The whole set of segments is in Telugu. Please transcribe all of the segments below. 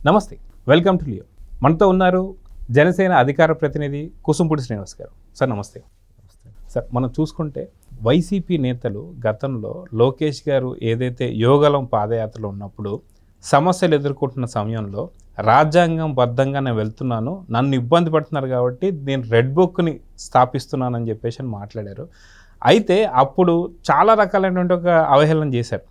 నమస్తే, వెల్కమ్ టు లియో. మనతో ఉన్నారు జనసేన అధికార ప్రతినిధి కుసుంపుడి శ్రీనివాస్ గారు. సార్ నమస్తే. సార్, మనం చూసుకుంటే వైసీపీ నేతలు గతంలో లోకేష్ గారు ఏదైతే యోగలం పాదయాత్రలో ఉన్నప్పుడు సమస్యలు ఎదుర్కొంటున్న సమయంలో రాజ్యాంగం బద్ధంగా నేను వెళ్తున్నాను, నన్ను ఇబ్బంది పడుతున్నారు కాబట్టి నేను రెడ్ బుక్ని స్థాపిస్తున్నానని చెప్పేసి మాట్లాడారు. అయితే అప్పుడు చాలా రకాలైనటువంటి ఒక అవహేళన చేశారు.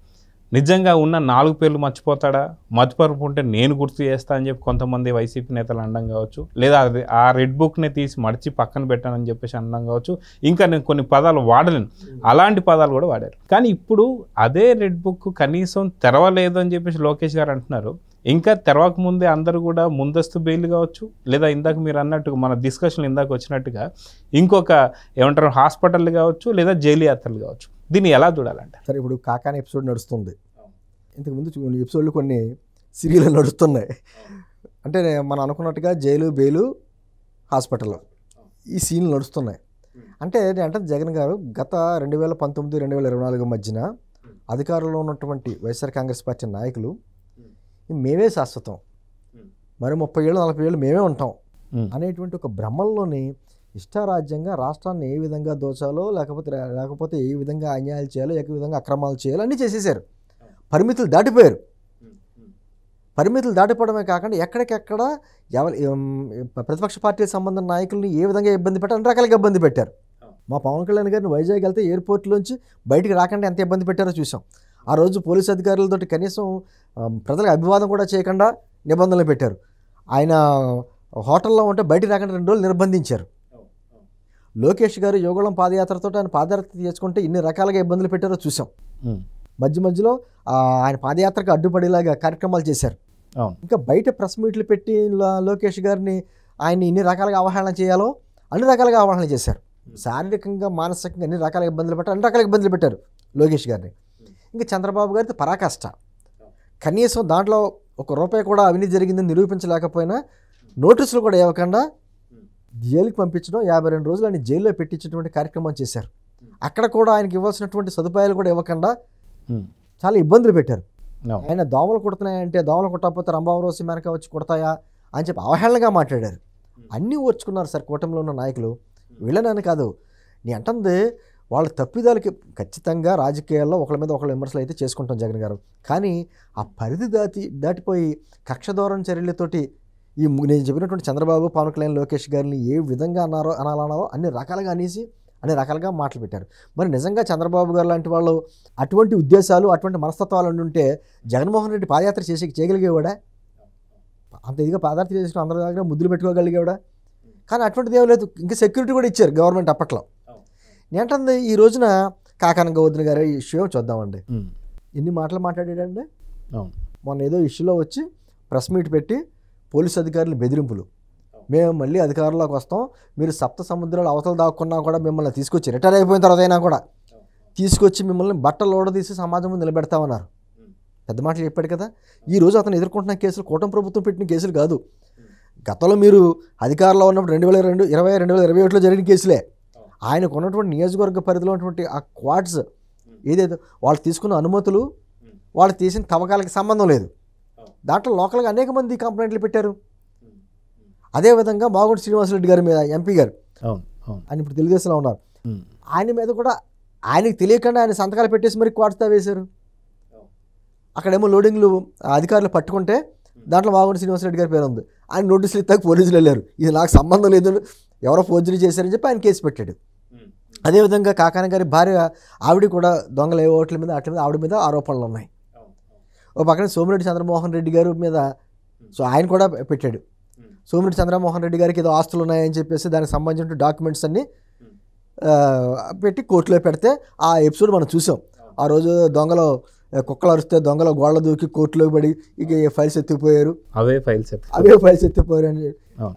నిజంగా ఉన్న 4 పేర్లు మర్చిపోతాడా, మతిపరుపు ఉంటే నేను గుర్తు చేస్తా అని చెప్పి కొంతమంది వైసీపీ నేతలు అనడం కావచ్చు, లేదా ఆ రెడ్ బుక్ని తీసి మడిచి పక్కన పెట్టానని చెప్పేసి అనడం కావచ్చు. ఇంకా నేను కొన్ని పదాలు వాడలేను, అలాంటి పదాలు కూడా వాడారు. కానీ ఇప్పుడు అదే రెడ్ బుక్ కనీసం తెరవలేదు అని చెప్పేసి లోకేష్ గారు అంటున్నారు. ఇంకా తెరవక ముందే అందరూ కూడా ముందస్తు బెయిల్ కావచ్చు, లేదా ఇందాక మీరు అన్నట్టుగా మన డిస్కషన్ ఇందాక వచ్చినట్టుగా ఇంకొక ఏమంటారు హాస్పిటల్ కావచ్చు, లేదా జైలు యాత్రలు కావచ్చు. దీన్ని ఎలా చూడాలంటే సరే, ఇప్పుడు కాకాని ఎపిసోడ్ నడుస్తుంది. ఇంతకుముందు ఎపిసోడ్లు కొన్ని సీరియల్ నడుస్తున్నాయి. అంటే మనం అనుకున్నట్టుగా జైలు, బెయిలు, హాస్పిటల్ ఈ సీన్లు నడుస్తున్నాయి. అంటే నేనంటే జగన్ గారు గత 2019-2024 మధ్యన అధికారంలో ఉన్నటువంటి వైఎస్ఆర్ కాంగ్రెస్ పార్టీ నాయకులు మేమే శాశ్వతం, మరి 30 ఏళ్ళు 40 ఏళ్ళు మేమే ఉంటాం అనేటువంటి ఒక భ్రమల్లోని ఇష్టారాజ్యంగా రాష్ట్రాన్ని ఏ విధంగా దోచాలో లేకపోతే ఏ విధంగా అన్యాయాలు చేయాలో, ఏ విధంగా అక్రమాలు చేయాలో అన్నీ చేసేసారు. పరిమితులు దాటిపోయారు. పరిమితులు దాటిపోవడమే కాకుండా ఎక్కడికెక్కడ ప్రతిపక్ష పార్టీకి సంబంధించిన నాయకుల్ని ఏ విధంగా ఇబ్బంది పెట్టారు, అన్ని రకాలుగా ఇబ్బంది పెట్టారు. మా పవన్ కళ్యాణ్ గారిని వైజాగ్ వెళ్తే ఎయిర్పోర్ట్లోంచి బయటికి రాకుండా ఎంత ఇబ్బంది పెట్టారో చూసాం. ఆ రోజు పోలీసు అధికారులతో కనీసం ప్రజలకు అభివాదం కూడా చేయకుండా నిబంధనలు పెట్టారు. ఆయన హోటల్లో ఉంటే బయటికి రాకుండా 2 రోజులు నిర్బంధించారు. లోకేష్ గారు యోగళం పాదయాత్రతో ఆయన పాదయాత్ర చేసుకుంటే ఇన్ని రకాలుగా ఇబ్బందులు పెట్టారో చూసాం. మధ్యలో ఆయన పాదయాత్రకు అడ్డుపడేలాగా కార్యక్రమాలు చేశారు. ఇంకా బయట ప్రెస్ మీట్లు పెట్టి లోకేష్ గారిని ఆయన ఇన్ని రకాలుగా అవహేళన చేయాలో అన్ని రకాలుగా అవహేళన చేశారు. శారీరకంగా, మానసికంగా అన్ని రకాల ఇబ్బందులు పెట్టారు, అన్ని రకాల ఇబ్బందులు పెట్టారు లోకేష్ గారిని. ఇంకా చంద్రబాబు గారితో పరాకాష్ట. కనీసం దాంట్లో ₹1 కూడా అవినీతి జరిగిందని నిరూపించలేకపోయినా నోటీసులు కూడా ఇవ్వకుండా జైలుకి పంపించడం, 52 రోజులు ఆయన జైల్లో పెట్టించేటువంటి కార్యక్రమం చేశారు. అక్కడ కూడా ఆయనకి ఇవ్వాల్సినటువంటి సదుపాయాలు కూడా ఇవ్వకుండా చాలా ఇబ్బందులు పెట్టారు. ఆయన దోమలు కుడుతున్నాయంటే దోమలు కుట్టకపోతే రంభావరోసి మేనక వచ్చి కుడతాయా అని చెప్పి అవహేళనగా మాట్లాడారు. అన్నీ ఓర్చుకున్నారు సార్ కూటమిలో ఉన్న నాయకులు. వీళ్ళనని కాదు, నీ అంటుంది వాళ్ళ తప్పిదాలకి ఖచ్చితంగా రాజకీయాల్లో ఒకళ్ళ మీద ఒకళ్ళ విమర్శలు అయితే చేసుకుంటాం జగన్ గారు. కానీ ఆ పరిధి దాటిపోయి కక్షధోరణ చర్యలతోటి నేను చెప్పినటువంటి చంద్రబాబు, పవన్ కళ్యాణ్, లోకేష్ గారిని ఏ విధంగా అనాలన్నారో అన్ని రకాలుగా అనేసి అన్ని రకాలుగా మాటలు పెట్టారు. మరి నిజంగా చంద్రబాబు గారు లాంటి వాళ్ళు అటువంటి ఉద్దేశాలు, అటువంటి మనస్తత్వాలు ఉంటే జగన్మోహన్ రెడ్డి పాదయాత్ర చేయగలిగేవాడా? అంత ఇదిగా పాదయాత్ర చేసి అందరి దగ్గర ముద్దులు పెట్టుకోగలిగేవాడా? కానీ అటువంటిది ఏమీ లేదు. ఇంకా సెక్యూరిటీ కూడా ఇచ్చారు గవర్నమెంట్ అప్పట్లో. నేంటుంది ఈ రోజున కాకాని గోవర్ధన్ గారు ఈ ఇష్యూ చూద్దామండి. ఎన్ని మాటలు మాట్లాడాడండి. మొన్న ఏదో ఇష్యూలో వచ్చి ప్రెస్ మీట్ పెట్టి పోలీసు అధికారులు బెదిరింపులు, మేము మళ్ళీ అధికారంలోకి వస్తాం, మీరు సప్త సముద్రాలు అవతల దాక్కున్నా కూడా మిమ్మల్ని తీసుకొచ్చి రిటైర్ అయిపోయిన తర్వాత అయినా కూడా తీసుకొచ్చి మిమ్మల్ని బట్టలు ఓడదీసి సమాజం ముందు నిలబెడతామన్నారు. పెద్ద మాటలు చెప్పాడు కదా. ఈరోజు అతను ఎదుర్కొంటున్న కేసులు కూటమి ప్రభుత్వం పెట్టిన కేసులు కాదు. గతంలో మీరు అధికారంలో ఉన్నప్పుడు 2020-2021లో జరిగిన కేసులే. ఆయనకు ఉన్నటువంటి నియోజకవర్గ పరిధిలో ఉన్నటువంటి ఆ క్వాడ్స్ ఏదైతే వాళ్ళు తీసుకున్న అనుమతులు, వాళ్ళు తీసిన తవ్వకాలకి సంబంధం లేదు. దాంట్లో లోకల్గా అనేక మంది కంప్లైంట్లు పెట్టారు. అదేవిధంగా మాగుంట శ్రీనివాసరెడ్డి గారి మీద, ఎంపీ గారు, ఆయన ఇప్పుడు తెలుగుదేశంలో ఉన్నారు, ఆయన మీద కూడా ఆయనకి తెలియకుండా ఆయన సంతకాలు పెట్టేసి మరి క్వాడ్స్తా వేశారు. అక్కడేమో లోడింగ్లు అధికారులు పట్టుకుంటే దాంట్లో మాగుంట శ్రీనివాసరెడ్డి గారి పేరు ఉంది. ఆయన నోటీసులు ఇస్తాక పోలీసులు వెళ్ళారు, ఇది నాకు సంబంధం లేదు, ఎవరో ఫోర్జరీ చేశారని చెప్పి ఆయన కేసు పెట్టాడు. అదేవిధంగా కాకాని గారి భార్య ఆవిడ కూడా దొంగల ఓట్ల మీద ఆవిడ మీద ఆరోపణలు ఉన్నాయి. ఓ పక్కన సోమిరెడ్డి చంద్రమోహన్ రెడ్డి గారి మీద ఆయన కూడా పెట్టాడు. సోమిరెడ్డి చంద్రమోహన్ రెడ్డి గారికి ఏదో ఆస్తులు ఉన్నాయని చెప్పేసి దానికి సంబంధించిన డాక్యుమెంట్స్ అన్నీ పెట్టి కోర్టులో పెడితే ఆ ఎపిసోడ్ మనం చూసాం. ఆ రోజు దొంగలో కుక్కలు అరిస్తే దొంగలో గోళ్ళ దూకి కోర్టులో పడి ఇక ఫైల్స్ ఎత్తిపోయారు, అవే ఫైల్స్ ఎత్తిపోయారు అని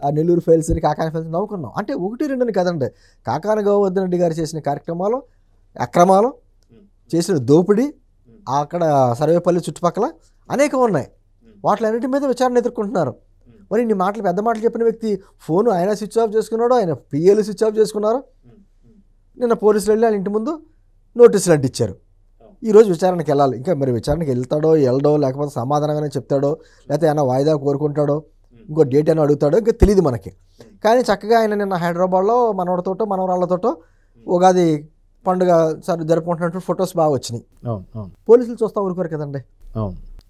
ఆ నెల్లూరు ఫైల్స్ అని కాకాని ఫైల్స్ నవ్వుకున్నాం. అంటే 1-2 అని కదండి. కాకాని గోవర్ధన్ రెడ్డి గారు చేసిన కార్యక్రమాలు, అక్రమాలు, చేసిన దోపిడీ అక్కడ సర్వేపల్లి చుట్టుపక్కల అనేకం ఉన్నాయి. వాటిలన్నిటి మీద విచారణ ఎదుర్కొంటున్నారు. మరి ఇన్ని మాటలు, పెద్ద మాటలు చెప్పిన వ్యక్తి ఫోను ఆయన స్విచ్ ఆఫ్ చేసుకున్నాడు, ఆయన పిఏలు స్విచ్ ఆఫ్ చేసుకున్నారు. నిన్న పోలీసులు వెళ్ళి వాళ్ళ ఇంటి ముందు నోటీసులు అంటించారు. ఈరోజు విచారణకి వెళ్ళాలి. ఇంకా మరి విచారణకి వెళ్తాడో వెళ్ళడో, లేకపోతే సమాధానంగానే చెప్తాడో, లేకపోతే ఏమైనా వాయిదా కోరుకుంటాడో, ఇంకో డేట్ అని అడుగుతాడో ఇంకా తెలియదు మనకి. కానీ చక్కగా ఆయన నిన్న హైదరాబాద్లో మనవడితోటో మనవరాళ్ళతోటో ఉగాది పండుగ జరుపుకుంటున్నట్టు ఫొటోస్ బాగా వచ్చినాయి. పోలీసులు చూస్తూ ఊరుకోరు కదండి,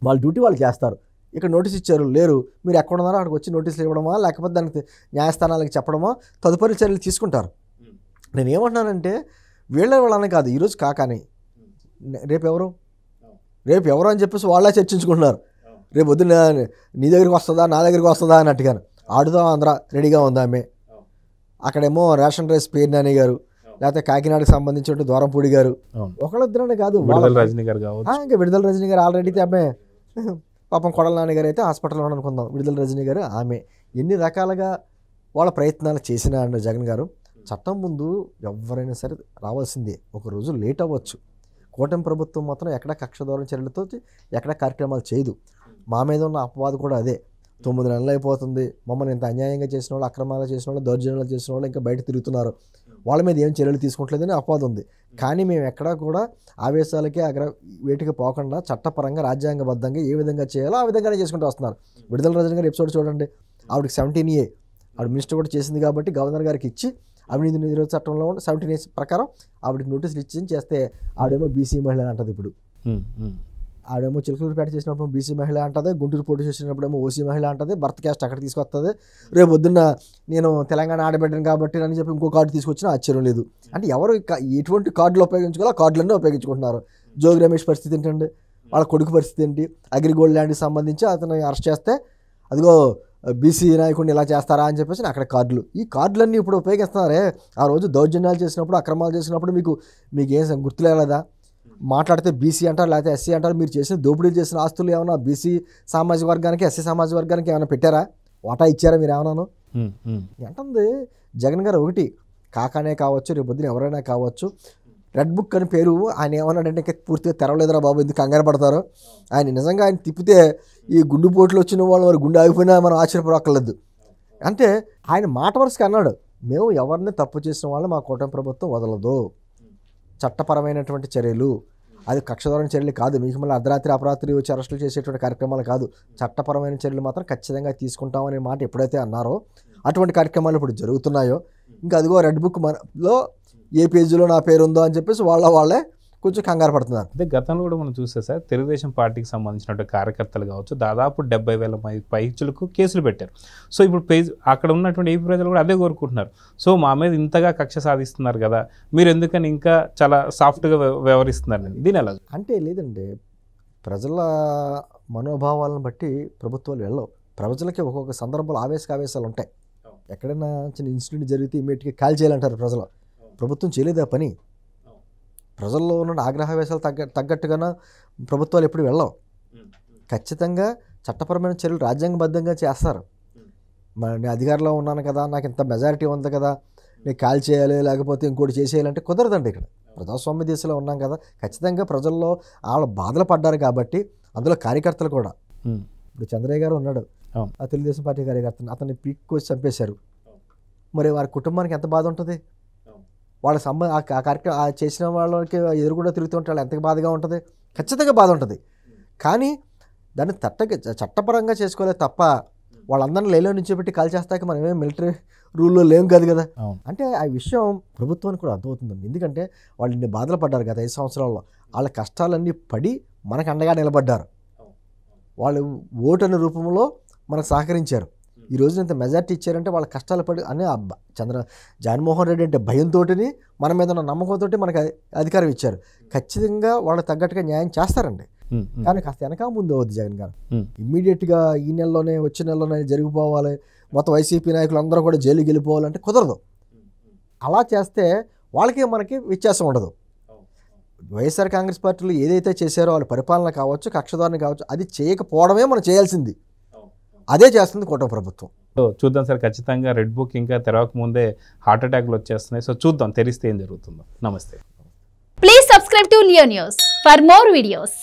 వాళ్ళ డ్యూటీ వాళ్ళు చేస్తారు. ఇక్కడ నోటీస్ ఇచ్చారు, లేరు, మీరు ఎక్కడ ఉన్నారో అక్కడికి వచ్చి నోటీసులు ఇవ్వడమా, లేకపోతే దానికి న్యాయస్థానాలకు చెప్పడమా, తదుపరి చర్యలు తీసుకుంటారు. నేను ఏమంటున్నానంటే వీళ్ళని కాదు, ఈరోజు కాకాని రేపు ఎవరు అని చెప్పేసి వాళ్ళే చర్చించుకుంటున్నారు. రేపు పొద్దున్న నీ దగ్గరికి వస్తుందా నా దగ్గరికి వస్తుందా అన్నట్టుగా ఆడుదాం ఆంధ్ర రెడీగా ఉందా ఆమె. అక్కడేమో రేషన్ రైస్ పేర్నాని గారు, లేకపోతే కాకినాడకి సంబంధించిన ద్వారంపూడి గారు, ఒకళ్ళిద్దరనే కాదు, ఇంకా విడుదల రజనీ గారు ఆల్రెడీ ఆమె పాపం కొడల నాని గారు అయితే హాస్పిటల్లో అనుకుందాం, విడుదల రజనీ గారు ఆమె. ఎన్ని రకాలుగా వాళ్ళ ప్రయత్నాలు చేసినా అండి జగన్ గారు, చట్టం ముందు ఎవరైనా సరే రావాల్సిందే. ఒక రోజు లేట్ అవ్వచ్చు. కూటమి ప్రభుత్వం మాత్రం ఎక్కడ కక్ష దూరం చర్యలతో ఎక్కడ కార్యక్రమాలు చేయదు. మా మీద ఉన్న అపవాదు కూడా అదే. 9 నెలలు అయిపోతుంది, మమ్మల్ని ఇంత అన్యాయంగా చేసిన వాళ్ళు, అక్రమాలు చేసిన వాళ్ళు, దౌర్జన్యాలు చేసిన వాళ్ళు ఇంకా బయట తిరుగుతున్నారు, వాళ్ళ మీద ఏం చర్యలు తీసుకుంటలేదని అపవాదు ఉంది. కానీ మేము ఎక్కడా కూడా ఆవేశాలకి వేటికి పోకుండా చట్టపరంగా రాజ్యాంగబద్ధంగా ఏ విధంగా చేయాలో ఆ విధంగానే చేసుకుంటూ వస్తున్నారు. విడుదల రజనీ గారి ఎపిసోడ్ చూడండి, ఆవిడకి 17A ఆవిడ మినిస్టర్ కూడా చేసింది కాబట్టి గవర్నర్ గారికి ఇచ్చి అవినీతి నిరోధక చట్టంలో 17A ప్రకారం ఆవిడకి నోటీసులు ఇచ్చి చేస్తే ఆవిడేమో బీసీ మహిళ అంటది. ఇప్పుడు ఆవిడేమో చిలకలూరుపేట చేసినప్పుడు బీసీ మహిళ అంటది, గుంటూరు పోటీ చేసినప్పుడేమో ఓసీ మహిళ అంటది, భర్త క్యాస్ట్ అక్కడ తీసుకొస్తుంది. రేపు పొద్దున్న నేను తెలంగాణ ఆడబిడ్డను కాబట్టి అని చెప్పి ఇంకో కార్డు తీసుకొచ్చినా ఆశ్చర్యం లేదు. అంటే ఎవరు ఎటువంటి కార్డులు ఉపయోగించుకోవాలో కార్డులన్నీ ఉపయోగించుకుంటున్నారు. జోగి రమేష్ పరిస్థితి ఏంటండి, వాళ్ళ కొడుకు పరిస్థితి ఏంటి, అగ్రిగోల్డ్ ల్యాండ్కి సంబంధించి అతను అరెస్ట్ చేస్తే అదిగో బీసీ నాయకుడిని ఇలా చేస్తారా అని చెప్పేసి అక్కడ కార్డులు, ఈ కార్డులన్నీ ఇప్పుడు ఉపయోగిస్తున్నారే. ఆ రోజు దౌర్జన్యాలు చేసినప్పుడు, అక్రమాలు చేసినప్పుడు మీకు ఏం గుర్తులేదా? మాట్లాడితే బీసీ అంటారు, లేకపోతే ఎస్సీ అంటారు. మీరు చేసిన దోపిడీలు చేసిన ఆస్తులు ఏమైనా బీసీ సామాజిక వర్గానికి, ఎస్సీ సామాజిక వర్గానికి ఏమైనా పెట్టారా? వాటా ఇచ్చారా మీరు ఏమన్నాను? ఏంటుంది జగన్ గారు, ఒకటి కాకానే కావచ్చు, రేపు పొద్దున ఎవరైనా కావచ్చు, రెడ్ బుక్ అని పేరు ఆయన ఏమన్నాడంటే ఇంకా పూర్తిగా తెరవలేదురా బాబు, ఎందుకు కంగారు పడతారు. ఆయన నిజంగా ఆయన తిప్పితే ఈ గుండెపోట్లు వచ్చిన వాళ్ళు వారు గుండె ఆగిపోయినా మనం ఆశ్చర్యపడక్కర్లేదు. అంటే ఆయన మాట వరుసగా అన్నాడు, మేము ఎవరిని తప్పు చేసిన వాళ్ళు మా కూటమి ప్రభుత్వం వదలదు, చట్టపరమైనటువంటి చర్యలు, అది కక్షధోరణ చర్యలు కాదు, మీకు మళ్ళీ అర్ధరాత్రి అపరాత్రి వచ్చి అరెస్టులు చేసేటువంటి కార్యక్రమాలు కాదు, చట్టపరమైన చర్యలు మాత్రం ఖచ్చితంగా తీసుకుంటామనే మాట ఎప్పుడైతే అన్నారో అటువంటి కార్యక్రమాలు ఇప్పుడు జరుగుతున్నాయో, ఇంకా అదిగో రెడ్ బుక్ లో ఏ పేజీలో నా పేరు ఉందో అని చెప్పేసి వాళ్ళే కొంచెం కంగారు పడుతున్నారు. అదే గతంలో కూడా మనం చూస్తే సార్, తెలుగుదేశం పార్టీకి సంబంధించిన కార్యకర్తలు కావచ్చు, దాదాపు 70,000 పైచులకు కేసులు పెట్టారు. సో ఇప్పుడు అక్కడ ఉన్నటువంటి ఏపీ ప్రజలు కూడా అదే కోరుకుంటున్నారు. సో మా మీద ఇంతగా కక్ష సాధిస్తున్నారు కదా, మీరు ఎందుకని ఇంకా చాలా సాఫ్ట్గా వ్యవహరిస్తున్నారు, దీని ఎలా? అంటే లేదండి, ప్రజల మనోభావాలను బట్టి ప్రభుత్వాలు వెళ్ళవు. ప్రజలకి ఒక్కొక్క సందర్భంలో ఆవేశాలు ఉంటాయి. ఎక్కడైనా చిన్న ఇన్సిడెంట్ జరిగితే ఇమీడియట్గా కాల్ చేయాలంటారు ప్రజలు. ప్రభుత్వం చేయలేదా పని? ప్రజల్లో ఉన్న ఆగ్రహవేశాలు తగ్గట్టుగా ప్రభుత్వాలు ఎప్పుడు వెళ్ళవు. ఖచ్చితంగా చట్టపరమైన చర్యలు రాజ్యాంగబద్ధంగా చేస్తారు. నేను అధికారంలో ఉన్నాను కదా, నాకు ఇంత మెజారిటీ ఉంది కదా, నేను కాల్ చేయాలి లేకపోతే ఇంకోటి చేసేయాలంటే కుదరదండి. ఇక్కడ ప్రజాస్వామ్య దేశంలో ఉన్నాం కదా, ఖచ్చితంగా ప్రజల్లో వాళ్ళ బాధలు పడ్డారు కాబట్టి, అందులో కార్యకర్తలు కూడా. ఇప్పుడు చంద్రయ్య గారు ఉన్నాడు, ఆ తెలుగుదేశం పార్టీ కార్యకర్తను అతన్ని పీక్కొచ్చి చంపేశారు. మరి వారి కుటుంబానికి ఎంత బాధ ఉంటుంది? వాళ్ళ ఆ కార్యక్రమం చేసిన వాళ్ళకి ఎదురు కూడా తిరుగుతుంటే వాళ్ళు ఎంత బాధగా ఉంటుంది? ఖచ్చితంగా బాధ ఉంటుంది. కానీ దాన్ని చట్టపరంగా చేసుకోలేదు తప్ప వాళ్ళందరినీ లేలో నుంచి పెట్టి కాల్ చేస్తాక మనం ఏమేమి మిలిటరీ రూల్లో లేం కాదు కదా. అంటే ఆ విషయం ప్రభుత్వానికి కూడా అర్థమవుతుందండి. ఎందుకంటే వాళ్ళు ఇన్ని బాధలు పడ్డారు గత 5 సంవత్సరాల్లో, వాళ్ళ కష్టాలన్నీ పడి మనకు అండగా నిలబడ్డారు. వాళ్ళు ఓటు అనే రూపంలో మనకు సహకరించారు. ఈ రోజున ఇంత మెజార్టీ ఇచ్చారంటే వాళ్ళ కష్టాలు పడి అని జగన్మోహన్ రెడ్డి అంటే భయంతో మన మీద ఉన్న నమ్మకంతో మనకు అధికారం ఇచ్చారు. ఖచ్చితంగా వాళ్ళు తగ్గట్టుగా న్యాయం చేస్తారండి. కానీ కాస్త వెనక ముందు అవుద్ది జగన్ గారు. ఇమ్మీడియట్గా ఈ నెలలోనే వచ్చే నెలలోనే జరిగిపోవాలి, మొత్తం వైసీపీ నాయకులు అందరూ కూడా జైలుకి వెళ్ళిపోవాలంటే కుదరదు. అలా చేస్తే వాళ్ళకి మనకి వ్యత్యాసం ఉండదు. వైఎస్ఆర్ కాంగ్రెస్ పార్టీలు ఏదైతే చేశారో వాళ్ళ పరిపాలన కావచ్చు, కక్షధోరణి కావచ్చు, అది చేయకపోవడమే మనం చేయాల్సింది. అదే చేస్తుంది కూటమి ప్రభుత్వం. సో చూద్దాం సార్, ఖచ్చితంగా రెడ్ బుక్ ఇంకా తెరవక ముందే హార్ట్ అటాక్లు వచ్చేస్తున్నాయి. సో చూద్దాం తెరిస్తే ఏం జరుగుతుందో. నమస్తే. Please subscribe to Leo news for more videos.